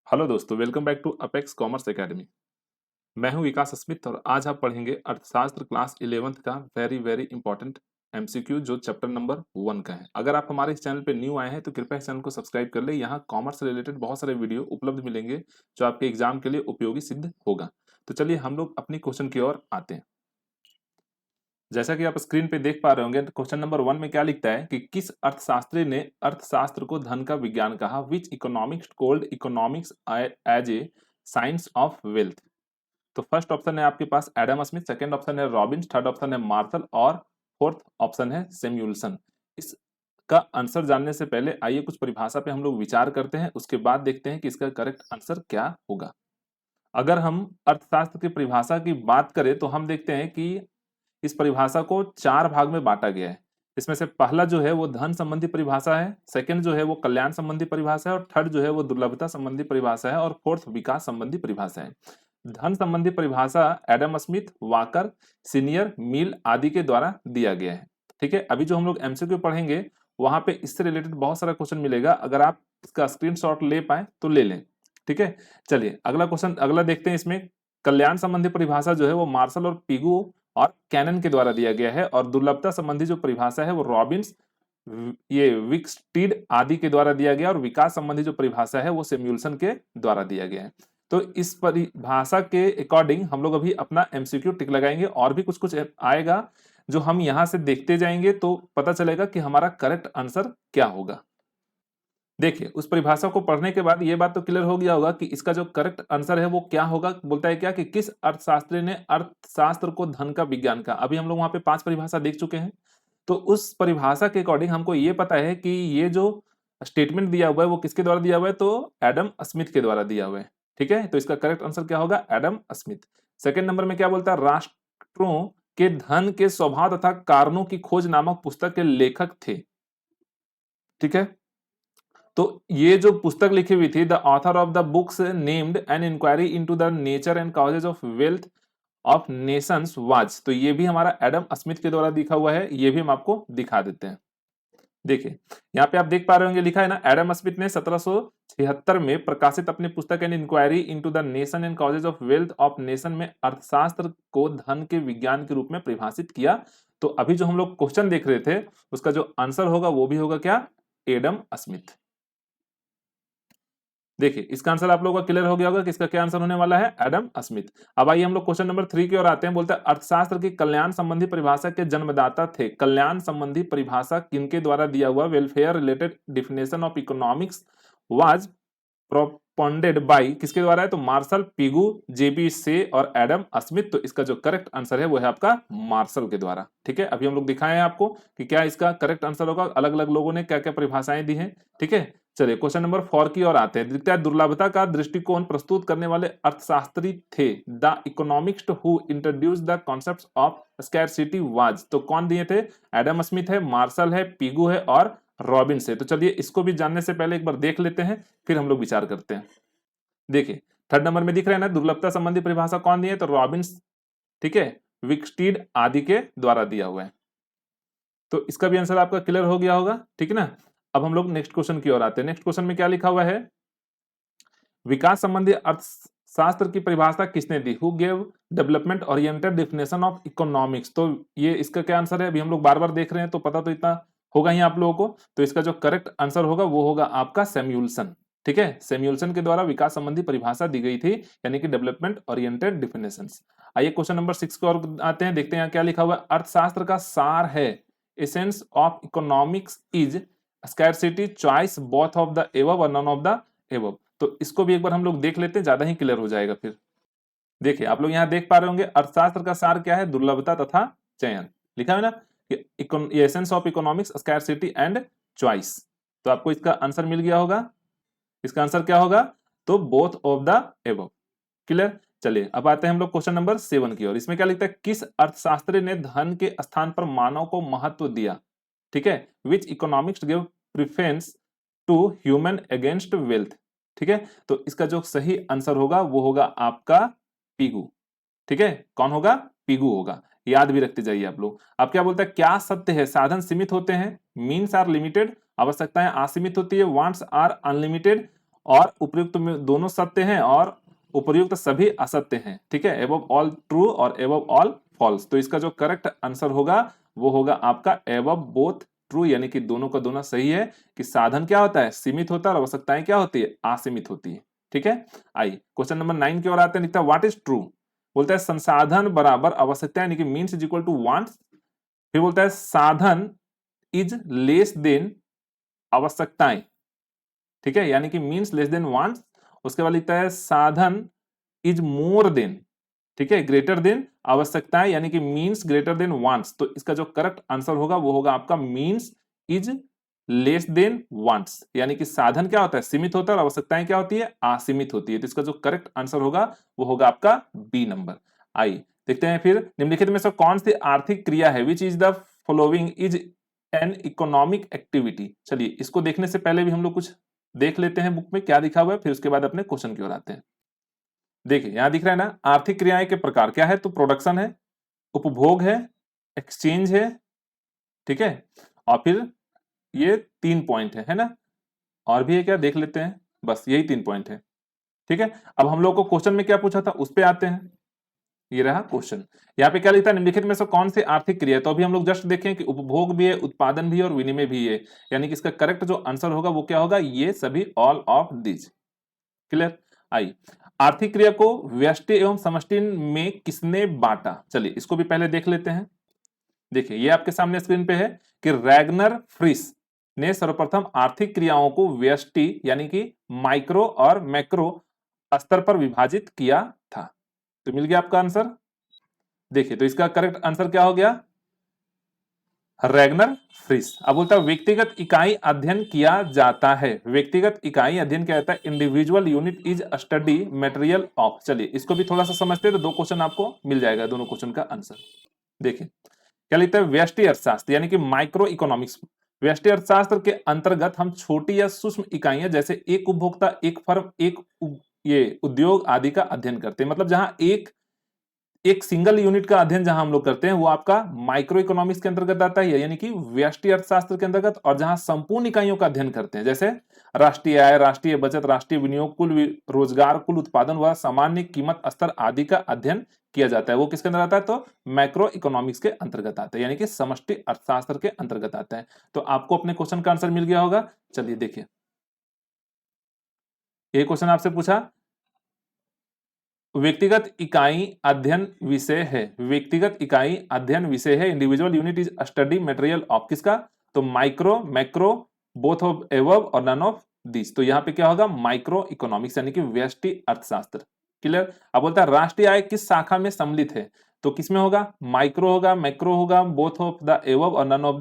Hello दोस्तों, welcome back to apex commerce academy. मैं हूं विकास स्मिथ और आज आप पढ़ेंगे अर्थशास्त्र क्लास 11th का वेरी वेरी इंपॉर्टेंट एमसीक्यू जो चैप्टर नंबर 1 का है। अगर आप हमारे इस चैनल पे न्यू आए हैं तो कृपया इस चैनल को सब्सक्राइब कर ले। यहाँ कॉमर्स से रिलेटेड बहुत सारे वीडियो उपलब्ध मिलेंगे जो आपके एग्जाम के लिए उपयोगी सिद्ध होगा। तो चलिए हम लोग अपनी क्वेश्चन की ओर आते हैं। जैसा कि आप स्क्रीन पे देख पा रहे होंगे, क्वेश्चन नंबर 1 में क्या लिखता है कि किस अर्थशास्त्री ने अर्थशास्त्र को धन का विज्ञान कहा? Which economics called economics as a science of wealth? तो फर्स्ट ऑप्शन है आपके पास एडम स्मिथ, सेकंड ऑप्शन है रॉबिन्स, थर्ड ऑप्शन है मार्शल और फोर्थ ऑप्शन है सैमुअल्सन। इसका आंसर जानने से पहले आइए कुछ परिभाषा पे हम लोग विचार करते हैं, उसके बाद देखते हैं कि इसका करेक्ट आंसर क्या होगा। अगर हम अर्थशास्त्र की परिभाषा की बात करें तो हम देखते हैं कि इस परिभाषा को 4 भाग में बांटा गया है। इसमें से पहला जो है वो धन संबंधी परिभाषा है, सेकंड जो है वो कल्याण संबंधी परिभाषा है और थर्ड जो है वो दुर्लभता संबंधी परिभाषा है और फोर्थ विकास संबंधी परिभाषा है। धन संबंधी परिभाषा एडम स्मिथ, वाकर, सीनियर, मिल आदि के द्वारा दिया गया है। ठीक है, अभी जो हम लोग एमसीक्यू पढ़ेंगे वहां पे इससे रिलेटेड बहुत सारा क्वेश्चन मिलेगा। अगर आप इसका स्क्रीनशॉट ले पाए तो ले लें। ठीक है, चलिए अगला क्वेश्चन अगला देखते हैं। इसमें कल्याण संबंधी परिभाषा जो है वो मार्शल और पिगू और कैनन के द्वारा दिया गया है और दुर्लभता संबंधी जो परिभाषा है वो रॉबिन्स, ये विक्सटीड आदि के द्वारा दिया गया और विकास संबंधी जो परिभाषा है वो सैमुअल्सन के द्वारा दिया गया है। तो इस परिभाषा के अकॉर्डिंग हम लोग अभी अपना एमसीक्यू टिक लगाएंगे और भी कुछ कुछ आएगा जो हम यहां से देखते जाएंगे तो पता चलेगा कि हमारा करेक्ट आंसर क्या होगा। देखिए, उस परिभाषा को पढ़ने के बाद ये बात तो क्लियर हो गया होगा कि इसका जो करेक्ट आंसर है वो क्या होगा। बोलता है क्या कि किस अर्थशास्त्री ने अर्थशास्त्र को धन का विज्ञान कहा। अभी हम लोग वहां पे 5 परिभाषा देख चुके हैं। तो उस परिभाषा के अकॉर्डिंग हमको ये पता है कि ये जो स्टेटमेंट दिया हुआ है वो किसके द्वारा दिया हुआ है, तो एडम स्मिथ के द्वारा दिया हुआ है। ठीक है, तो इसका करेक्ट आंसर क्या होगा? Adam Smith. सेकंड नंबर में क्या बोलता है? राष्ट्रों के धन के स्वभाव तथा कारणों की खोज नामक पुस्तक के लेखक थे। ठीक है, तो ये जो पुस्तक लिखी हुई थी, the author of the books named an inquiry into the nature and causes of wealth of nations was, तो ये भी हमारा एडम स्मिथ के द्वारा लिखा हुआ है। ये भी हम आपको दिखा देते हैं। देखिए, यहाँ पे आप देख पा रहे होंगे लिखा है ना, एडम स्मिथ ने 1776 में प्रकाशित अपनी पुस्तक an inquiry into the nation and causes of wealth of nation में अर्थशास्त्र को धन के विज्ञान के रूप में परिभाषित किया। तो अभी जो हम लोग क्वेश्चन देख रहे थे उसका जो आंसर होगा वो भी होगा क्या? Adam Smith. देखिए, इसका आंसर आप लोगों का क्लियर हो गया होगा कि इसका क्या आंसर होने वाला है? Adam Smith. अब आइए हम लोग क्वेश्चन नंबर 3 की ओर आते हैं। बोलते हैं अर्थशास्त्र की कल्याण संबंधी परिभाषा के जन्मदाता थे। कल्याण संबंधी परिभाषा किनके द्वारा दिया हुआ? Welfare related definition of economics was propounded by, किसके द्वारा है? तो मार्शल, पिगू, जेबी से और एडम स्मिथ। तो इसका जो करेक्ट आंसर है वो है आपका मार्शल के द्वारा। ठीक है, अभी हम लोग दिखाए हैं आपको कि क्या इसका करेक्ट आंसर होगा। अलग अलग लोगों ने क्या क्या परिभाषाएं दी हैं। ठीक है, चलिए क्वेश्चन नंबर 4 की ओर आते हैं। दिखता है दुर्लभता का दृष्टिकोण प्रस्तुत करने वाले अर्थशास्त्री थे। The economist who introduce the concept of scarcity was, तो कौन दिए थे? एडम स्मिथ है, मार्शल है, पिगू है और रॉबिन्स है। तो चलिए इसको भी जानने से पहले एक बार देख लेते हैं, फिर हम लोग विचार करते हैं। देखिए, थर्ड नंबर में दिख रहा है ना, दुर्लभता संबंधी परिभाषा कौन दिए? तो रॉबिन्स, ठीक है, विक्सटीड आदि के द्वारा दिया हुआ है। तो इसका भी आंसर आपका क्लियर हो गया होगा। ठीक है ना, अब हम लोग नेक्स्ट क्वेश्चन की ओर आते हैं। नेक्स्ट क्वेश्चन में क्या लिखा हुआ है? विकास संबंधी अर्थशास्त्र की परिभाषा किसने दी? Who gave development oriented definition of economics. तो ये इसका क्या आंसर है? अभी हम लोग बार बार देख रहे हैं तो पता तो इतना होगा ही आप लोगों को। तो इसका जो करेक्ट आंसर होगा वो होगा आपका सैमुअल्सन। ठीक है, सैमुअल्सन के द्वारा विकास संबंधी परिभाषा दी गई थी, यानी कि डेवलपमेंट ओरिएंटेड डिफिनेशंस। आइए क्वेश्चन नंबर 6 की ओर आते हैं। देखते हैं यहाँ क्या लिखा हुआ है। अर्थशास्त्र का सार है, essence of economics is scarcity, choice, both of the above और नन ऑफ द एबव। तो इसको भी एक बार हम लोग देख लेते हैं, ज्यादा ही क्लियर हो जाएगा फिर। देखिए, आप लोग यहाँ देख पा रहे होंगे अर्थशास्त्र का सार क्या है? दुर्लभता तथा चयन। लिखा है ना, essence of economics, scarcity and choice. तो आपको इसका आंसर मिल गया होगा। इसका आंसर क्या होगा? तो both of the above. Clear. चलिए अब आते हैं हम लोग क्वेश्चन नंबर 7 की ओर। इसमें क्या लिखता है? किस अर्थशास्त्री ने धन के स्थान पर मानव को महत्व दिया? ठीक है, which economics give preference to human against wealth. ठीक है, तो इसका जो सही आंसर होगा वो होगा आपका पिगू। ठीक है, कौन होगा? पिगू होगा। याद भी रखते जाइए आप लोग। अब क्या बोलता है? क्या सत्य है? साधन सीमित होते हैं, मीन्स आर लिमिटेड, आवश्यकताएं असीमित होती है, वांट्स आर अनलिमिटेड, और उपयुक्त में दोनों सत्य हैं और उपर्युक्त सभी असत्य हैं, ठीक है। एबव ऑल ट्रू और एबव ऑल फॉल्स। तो इसका जो करेक्ट आंसर होगा वो होगा आपका एबव बोथ ट्रू, यानी कि दोनों का दोनों सही है कि साधन क्या होता है, सीमित होता है और आवश्यकताएं क्या होती है, असीमित होती है, ठीक है। आइए क्वेश्चन नंबर 9 की ओर आते हैं। लिखता है व्हाट इज ट्रू। बोलता है संसाधन बराबर आवश्यकता यानी कि means is equal to wants. फिर बोलता है साधन इज लेस देन आवश्यकताएं, ठीक है, यानी कि मीन्स लेस देन वांट्स। उसके बाद लिखता है साधन इज मोर देन, ठीक है, ग्रेटर देन आवश्यकताएं यानी कि मीन्स ग्रेटर देन वांट्स। तो इसका जो करेक्ट आंसर होगा वो होगा आपका means is less than wants, यानी कि साधन क्या होता है, सीमित होता है और आवश्यकताएं क्या होती है, असीमित होती है। तो इसका जो करेक्ट आंसर होगा वो होगा आपका बी नंबर। आइए देखते हैं फिर निम्नलिखित में से कौन सी आर्थिक क्रिया है which is the following is an economic activity. चलिए इसको देखने से पहले भी हम लोग कुछ देख लेते हैं बुक में क्या लिखा हुआ है, फिर उसके बाद अपने क्वेश्चन की ओर आते हैं। देखिए यहां दिख रहा है ना, आर्थिक क्रियाएं के प्रकार क्या है, तो प्रोडक्शन है, उपभोग है, एक्सचेंज है, ठीक है, और फिर ये 3 पॉइंट है ना, और भी है क्या देख लेते हैं, बस यही 3 पॉइंट है, ठीक है। अब हम लोग को क्वेश्चन में क्या पूछा था उस पे आते हैं। ये रहा क्वेश्चन, यहाँ पे क्या लिखा है, निम्नलिखित में से कौन सी आर्थिक क्रिया है। तो अभी हम लोग जस्ट देखें कि उपभोग भी है, उत्पादन भी है और विनिमय भी है, यानी कि इसका करेक्ट जो आंसर होगा वो क्या होगा, ये सभी ऑल ऑफ दिस। क्लियर। आई आर्थिक क्रिया को व्यष्टि एवं समष्टि में किसने बांटा, चलिए इसको भी पहले देख लेते हैं। देखिए ये आपके सामने स्क्रीन पे है कि रैगनर फ्रिस ने सर्वप्रथम आर्थिक क्रियाओं को व्यष्टि यानी कि माइक्रो और मैक्रो स्तर पर विभाजित किया था। तो मिल गया आपका आंसर। देखिए तो इसका करेक्ट आंसर क्या हो गया, रैगनर फ्रिस। अब बोलता है व्यक्तिगत इकाई अध्ययन किया जाता है, व्यक्तिगत इकाई अध्ययन किया जाता है, individual unit is study material of. चलिए इसको भी थोड़ा सा समझते हैं तो 2 क्वेश्चन आपको मिल जाएगा, दोनों क्वेश्चन का आंसर। देखिए क्या लिखता है, व्यष्टि अर्थशास्त्र यानी कि माइक्रो इकोनॉमिक्स। व्यष्टि अर्थशास्त्र के अंतर्गत हम छोटी या सूक्ष्म इकाइयां जैसे एक उपभोक्ता, एक फर्म, ये उद्योग आदि का अध्ययन करते हैं। मतलब जहां एक सिंगल यूनिट का अध्ययन जहां हम लोग करते हैं वो आपका माइक्रो इकोनॉमिक्स के अंतर्गत आता है, यानी कि व्यष्टि अर्थशास्त्र के अंतर्गत। और जहां संपूर्ण इकाइयों का अध्ययन करते हैं जैसे राष्ट्रीय आय, राष्ट्रीय बचत, राष्ट्रीय विनियोग, कुल रोजगार, कुल उत्पादन व सामान्य कीमत स्तर आदि का अध्ययन किया जाता है, वो किसके अंदर आता है, तो मैक्रो इकोनॉमिक्स के अंतर्गत आता है, यानी कि समष्टि अर्थशास्त्र के अंतर्गत आता है। तो आपको अपने क्वेश्चन का आंसर मिल गया होगा। चलिए देखिए ये क्वेश्चन आपसे पूछा व्यक्तिगत इकाई अध्ययन विषय है, व्यक्तिगत इकाई अध्ययन विषय है, individual unit is study material of, किसका, तो micro macro both of above और नन ऑफ दिस। तो यहां पे क्या होगा, माइक्रो इकोनॉमिक्स यानी कि व्यष्टि अर्थशास्त्र। क्लियर। अब बोलता है राष्ट्रीय आय किस शाखा में सम्मिलित है, तो किसमें होगा, माइक्रो होगा, मैक्रो होगा, बोथ ऑफ द एबव और नन ऑफ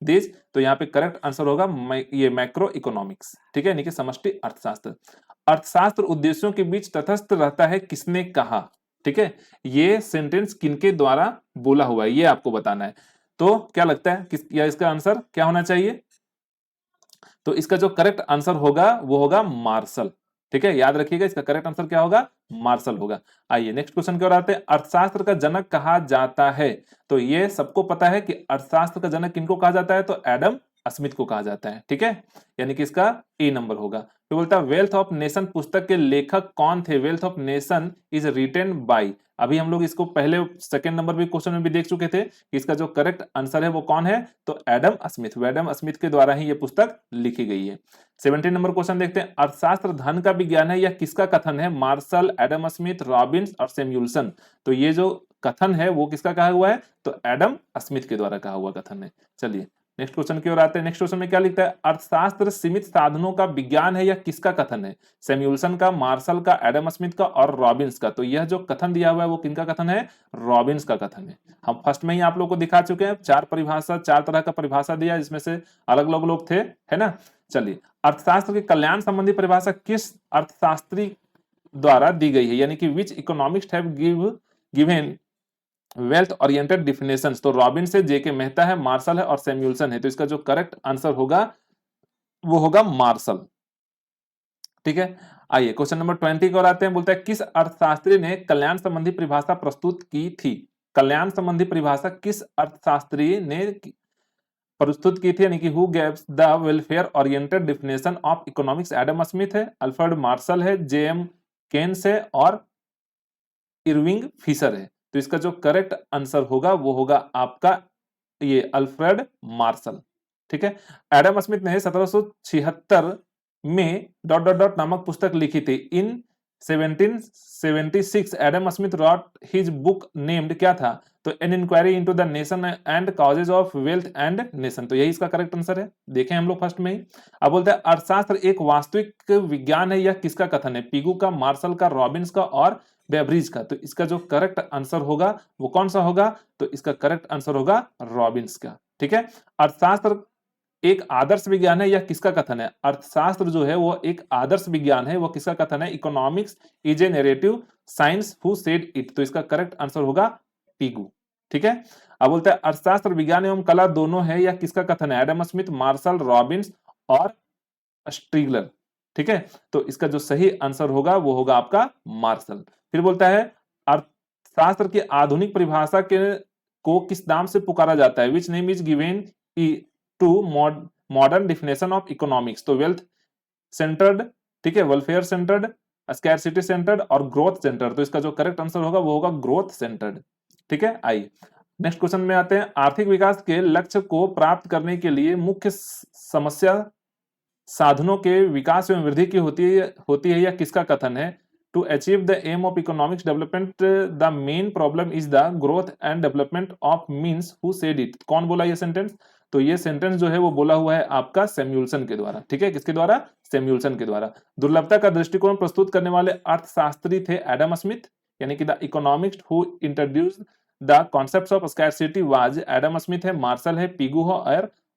दिस। तो यहाँ पे करेक्ट आंसर होगा ये मैक्रो इकोनॉमिक्स, ठीक है, यानी कि समष्टि अर्थशास्त्र। अर्थशास्त्र उद्देश्यों के बीच तटस्थ रहता है, किसने कहा, ठीक है, ये सेंटेंस किनके द्वारा बोला हुआ है ये आपको बताना है। तो क्या लगता है किस या इसका आंसर क्या होना चाहिए, तो इसका जो करेक्ट आंसर होगा वो होगा मार्शल, ठीक है, याद रखिएगा इसका करेक्ट आंसर क्या होगा, मार्शल होगा। आइए नेक्स्ट क्वेश्चन की ओर आते हैं। अर्थशास्त्र का जनक कहा जाता है, तो ये सबको पता है कि अर्थशास्त्र का जनक किनको कहा जाता है, तो एडम स्मिथ को कहा जाता है, ठीक है, यानी कि इसका ए नंबर होगा। तो बोलता है वेल्थ ऑफ नेशन पुस्तक के लेखक कौन थे, wealth of nation is written by. अभी हम लोग इसको पहले सेकंड नंबर भी क्वेश्चन में भी देख चुके थे कि इसका जो करेक्ट आंसर है वो कौन है, तो एडम स्मिथ, एडम स्मिथ के द्वारा ही ये पुस्तक लिखी गई है। 17 नंबर क्वेश्चन देखते हैं। अर्थशास्त्र धन का विज्ञान है, यह किसका कथन है, मार्शल, एडम स्मिथ, रॉबिन्स और सैमुअल्सन। तो ये जो कथन है वो किसका कहा हुआ है, तो एडम स्मिथ के द्वारा कहा हुआ कथन है। चलिए नेक्स्ट क्वेश्चन की ओर आते हैं। नेक्स्ट क्वेश्चन में क्या लिखता है, अर्थशास्त्र सीमित साधनों का विज्ञान है, यह किसका कथन है, सैमुअल्सन का, मार्शल का, एडम स्मिथ का और रॉबिन्स का। तो यह जो कथन दिया हुआ है वो किनका कथन है, रॉबिन्स का कथन है। हम फर्स्ट में ही आप लोगों को दिखा चुके हैं, 4 परिभाषा, 4 तरह का परिभाषा दिया जिसमें से अलग अलग लोग थे, है ना। चलिए अर्थशास्त्र के कल्याण संबंधी परिभाषा किस अर्थशास्त्री द्वारा दी गई है, यानी कि which economist have given wealth oriented definitions. तो रॉबिन्स है, जेके मेहता है, मार्शल है और सैमुअल्सन है। तो इसका जो करेक्ट आंसर होगा वो होगा मार्शल, ठीक है। आइए क्वेश्चन नंबर 20 को आते हैं। बोलता है किस अर्थशास्त्री ने कल्याण संबंधी परिभाषा प्रस्तुत की थी, कल्याण संबंधी परिभाषा किस अर्थशास्त्री ने प्रस्तुत की थी, यानी कि who गेव्स the welfare oriented definition of economics? Adam Smith है, अल्फ्रेड मार्शल है, जेएम केन्स है और इरविंग फिशर है। तो इसका जो करेक्ट आंसर होगा वो होगा आपका ये अल्फ्रेड मार्शल। ठीक है, एडम स्मिथ ने 1776 में डॉट डॉट डॉट नामक पुस्तक लिखी थी। In 1776 Adam Smith wrote his book named क्या था? तो an inquiry into the nation and causes of wealth and nation. तो यही इसका करेक्ट आंसर है। देखें हम लोग फर्स्ट में ही। अब बोलते हैं अर्थशास्त्र एक वास्तविक विज्ञान है, यह किसका कथन है? पिगू का, मार्शल का, रॉबिन्स का और बेब्रिज का। तो इसका जो करेक्ट आंसर होगा वो कौन सा होगा? तो इसका करेक्ट आंसर होगा रॉबिन्स का। ठीक है, अर्थशास्त्र एक आदर्श विज्ञान है, यह किसका कथन है? अर्थशास्त्र जो है वो एक आदर्श विज्ञान है, वो किसका कथन है? Economics is a narrative science who said it. तो इसका करेक्ट आंसर होगा पिगू। ठीक है, अब बोलते हैं अर्थशास्त्र विज्ञान एवं कला दोनों है, यह किसका कथन है? एडम स्मिथ, मार्शल, रॉबिन्स और स्ट्रीगलर। ठीक है, तो इसका जो सही आंसर होगा वो होगा आपका मार्शल। फिर बोलता है अर्थशास्त्र की आधुनिक परिभाषा के को किस नाम से पुकारा जाता है? Which name is given to modern definition of economics? तो वेल्थ सेंटर्ड, ठीक है, वेलफेयर सेंटर्ड, स्कैरसिटी सेंटर्ड और ग्रोथ सेंटर्ड। तो इसका जो करेक्ट आंसर होगा वो होगा ग्रोथ सेंटर्ड। ठीक है, आइए नेक्स्ट क्वेश्चन में आते हैं। आर्थिक विकास के लक्ष्य को प्राप्त करने के लिए मुख्य समस्या साधनों के विकास एवं वृद्धि की होती है, यह किसका कथन है? To achieve the aim of economics development the main problem is the growth and development of means who said it? कौन बोला ये सेंटेंस? तो ये सेंटेंस जो है वो बोला हुआ है आपका सैमुअल्सन के द्वारा। ठीक है, किसके द्वारा? सैमुअल्सन के द्वारा। दुर्लभता का दृष्टिकोण प्रस्तुत करने वाले अर्थशास्त्री थे एडम स्मिथ, यानी कि the economist who introduced the concepts of scarcity was Adam Smith है, मार्शल है, पिगू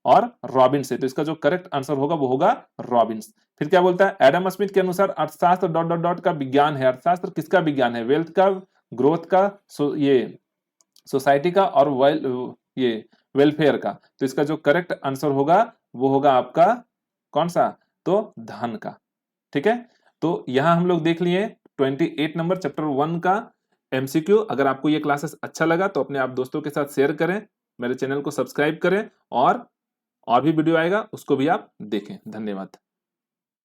और रॉबिन्स है। तो इसका जो करेक्ट आंसर होगा वो होगा रॉबिन्स। फिर क्या बोलता है? एडम स्मिथ के अनुसार अर्थशास्त्र डॉट डॉट डॉट का विज्ञान है। अर्थशास्त्र किसका विज्ञान है? वेल्थ का, ग्रोथ का, ये सोसाइटी का और ये वेलफेयर का। तो इसका जो करेक्ट आंसर होगा वो होगा आपका कौन सा? तो धन का। ठीक है, तो यहां हम लोग देख लिए 28 नंबर चैप्टर 1 का एमसीक्यू। अगर आपको ये क्लासेस अच्छा लगा तो अपने आप दोस्तों के साथ शेयर करें, मेरे चैनल को सब्सक्राइब करें और भी वीडियो आएगा उसको भी आप देखें। धन्यवाद।